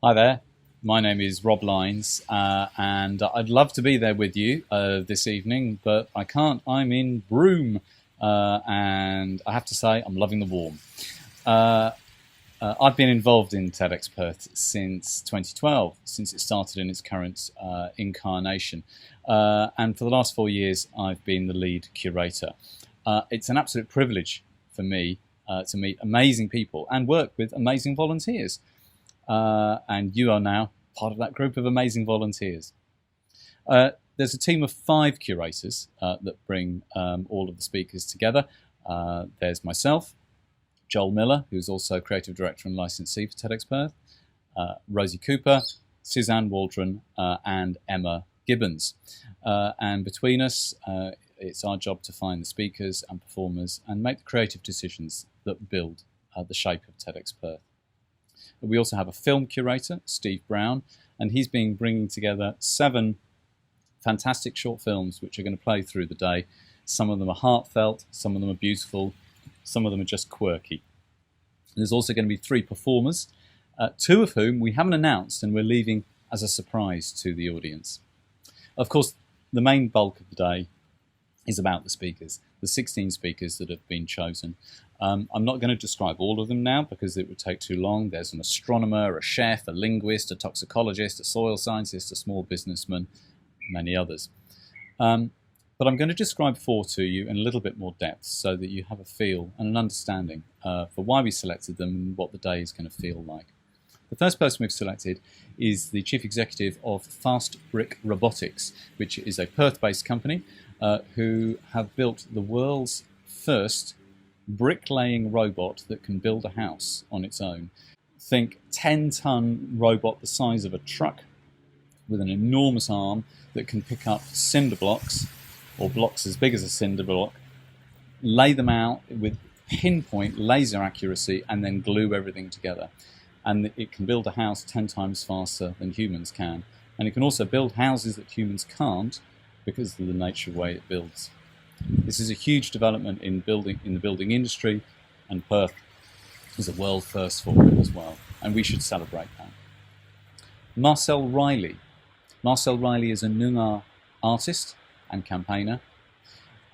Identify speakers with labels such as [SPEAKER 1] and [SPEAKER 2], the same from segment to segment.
[SPEAKER 1] Hi there. My name is Rob Lines, and I'd love to be there with you this evening, but I can't. I'm in Broome, and I have to say I'm loving the warm. Uh, I've been involved in TEDx Perth since 2012, since it started in its current incarnation. And for the last 4 years, I've been the lead curator. It's an absolute privilege for me to meet amazing people and work with amazing volunteers. And you are now part of that group of amazing volunteers. There's a team of 5 curators that bring all of the speakers together. There's myself, Joel Miller, who's also creative director and licensee for TEDx Perth, Rosie Cooper, Suzanne Waldron, and Emma Gibbons. And between us, it's our job to find the speakers and performers and make the creative decisions that build the shape of TEDx Perth. We also have a film curator, Steve Brown, and he's been bringing together 7 fantastic short films which are going to play through the day. Some of them are heartfelt, some of them are beautiful, some of them are just quirky. There's also going to be 3 performers, 2 of whom we haven't announced and we're leaving as a surprise to the audience. Of course, the main bulk of the day is about the speakers, the 16 speakers that have been chosen. I'm not going to describe all of them now because it would take too long. There's an astronomer, a chef, a linguist, a toxicologist, a soil scientist, a small businessman, many others. But I'm going to describe 4 to you in a little bit more depth so that you have a feel and an understanding for why we selected them and what the day is going to feel like. The first person we've selected is the chief executive of Fast Brick Robotics, which is a Perth-based company who have built the world's first bricklaying robot that can build a house on its own. Think 10-ton robot the size of a truck with an enormous arm that can pick up cinder blocks or blocks as big as a cinder block, lay them out with pinpoint laser accuracy and then glue everything together. And it can build a house 10 times faster than humans can. And it can also build houses that humans can't because of the nature of the way it builds. This is a huge development in the building industry, and Perth is a world first for it as well, and we should celebrate that. Marcel Riley. Marcel Riley is a Noongar artist and campaigner,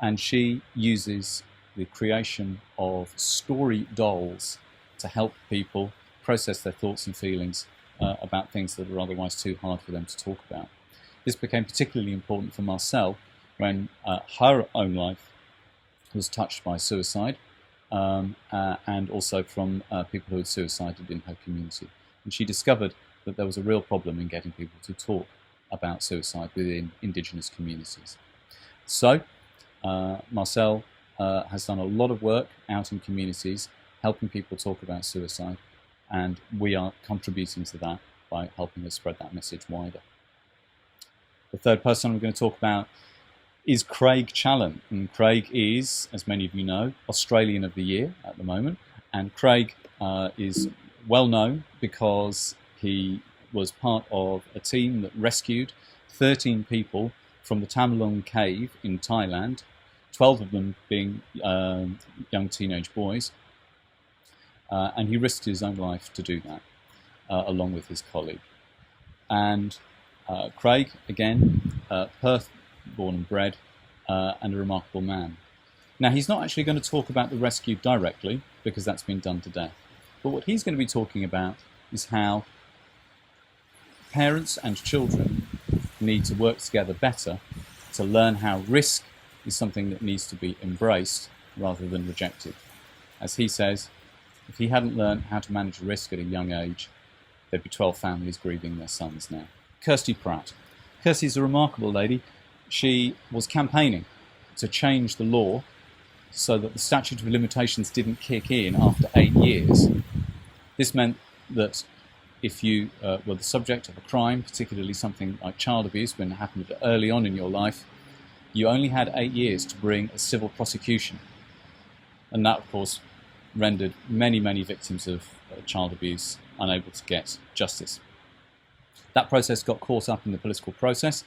[SPEAKER 1] and she uses the creation of story dolls to help people process their thoughts and feelings about things that are otherwise too hard for them to talk about. This became particularly important for Marcel when her own life was touched by suicide and also from people who had suicided in her community. And she discovered that there was a real problem in getting people to talk about suicide within Indigenous communities. So Marcel has done a lot of work out in communities helping people talk about suicide, and we are contributing to that by helping us spread that message wider. The third person I'm going to talk about is Craig Challen. And Craig is, as many of you know, Australian of the Year at the moment. And Craig is well known because he was part of a team that rescued 13 people from the Tamalung cave in Thailand, 12 of them being young teenage boys. And he risked his own life to do that, along with his colleague. And Craig, again, Perth born and bred, and a remarkable man. Now, he's not actually going to talk about the rescue directly, because that's been done to death. But what he's going to be talking about is how parents and children need to work together better to learn how risk is something that needs to be embraced rather than rejected. As he says, if he hadn't learned how to manage risk at a young age, there'd be 12 families grieving their sons now. Kirsty Pratt. Kirsty's a remarkable lady. She was campaigning to change the law so that the statute of limitations didn't kick in after 8 years. This meant that if you were the subject of a crime, particularly something like child abuse, when it happened early on in your life, you only had 8 years to bring a civil prosecution. And that, of course, rendered many, many victims of child abuse unable to get justice. That process got caught up in the political process,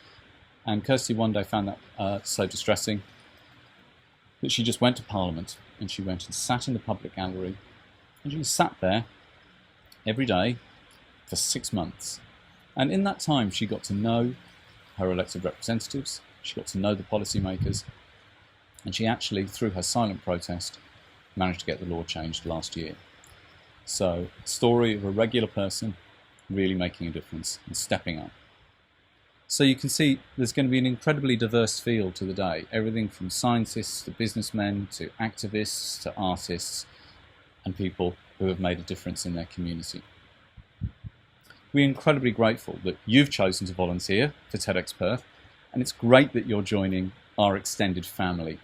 [SPEAKER 1] and Kirsty one day found that so distressing that she just went to Parliament, and she went and sat in the public gallery, and she sat there every day for 6 months. And in that time, she got to know her elected representatives, she got to know the policymakers, and she actually, through her silent protest, managed to get the law changed last year. So, story of a regular person really making a difference and stepping up. So you can see there's going to be an incredibly diverse field to the day. Everything from scientists to businessmen to activists to artists and people who have made a difference in their community. We're incredibly grateful that you've chosen to volunteer for TEDx Perth, and it's great that you're joining our extended family.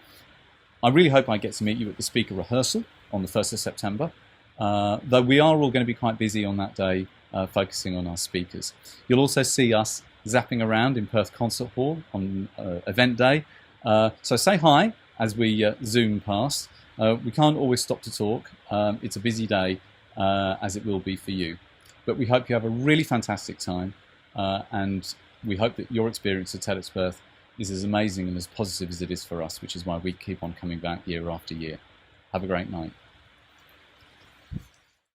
[SPEAKER 1] I really hope I get to meet you at the speaker rehearsal on the 1st of September, though we are all going to be quite busy on that day focusing on our speakers. You'll also see us zapping around in Perth Concert Hall on event day. So say hi as we zoom past. We can't always stop to talk. It's a busy day, as it will be for you. But we hope you have a really fantastic time, and we hope that your experience at TEDx Perth is as amazing and as positive as it is for us, which is why we keep on coming back year after year. Have a great night.